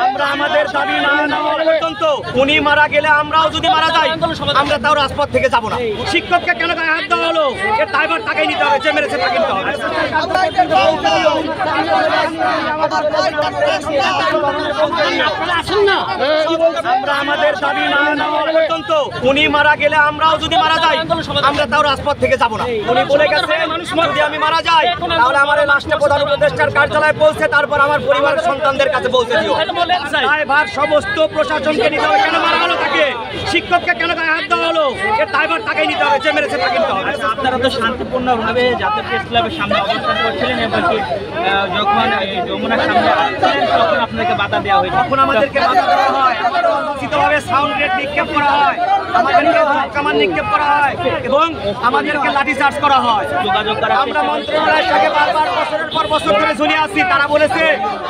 আমরা আমাদের দাবি না নেওয়া পর্যন্ত উনি মারা গেলে আমরাও যদি মারা যাই আমরা তাও রাজপথ থেকে যাব না। শিক্ষককে কেন গায়ে হাত দেওয়া হলো এর দায়ভার তাকেই নিতে হবে, যে মেরেছে তাকে নিতে হবে। আমরা আমাদের দাবি না নেওয়া পর্যন্ত উনি মারা গেলে আমরাও যদি মারা যাই আমরা তাও রাজপথ থেকে যাব না। উনি বলে গেছেন যদি আমি মারা যাই তাহলে আমার লাশটা প্রধান উপদেষ্টার কার্যালয়ে পৌঁছে তারপর আমার পরিবারের সন্তানদের কাছে পৌঁছে দিও। দায়ভার সমস্ত প্রশাসনকে নিতে হবে। কেন মারা হলো তাকে? শিক্ষককে কেন গায়ে হাত দেওয়া হলো এর দায়ভার তাকেই নিতে হবে, যে মেরেছে তাকে নিতে হবে। আপনারা তো শান্তিপূর্ণভাবে জাতীয় প্রেস ক্লাবের সামনে অবস্থান করছিলেন এবং যখন যমুনার সামনে আসছিলেন তখন আপনাদেরকে বাধা দেওয়া হয়েছে। তখন আমাদেরকে বাধা দেওয়া হয়, অনুচিতভাবে সাউন্ড গ্রেড নিক্ষেপ করা হয়, আমাদেরকে কামান নিক্ষেপ করা হয় এবং আমাদেরকে লাঠিচার্জ করা হয়। যোগাযোগ করা আমরা মন্ত্রণালয়ের সাথে বারবার বছরের পর বছর ধরে ঝুলে আসছি। তারা বলেছে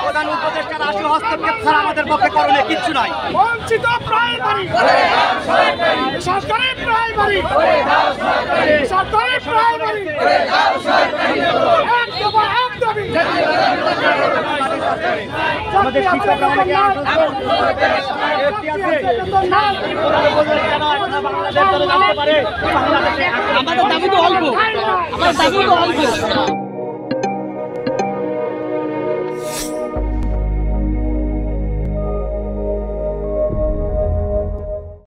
প্রধান উপদেষ্টার রাষ্ট্রীয় হস্তক্ষেপ ছাড়া আমাদের পক্ষে করণীয় কিচ্ছু নাই। বঞ্চিত প্রাইমারি সরকারি প্রাইমারি সরকারি প্রাইমারি একদমই আমাদের শিক্ষকরা অনেকে আমাদের দাবি তো অল্প।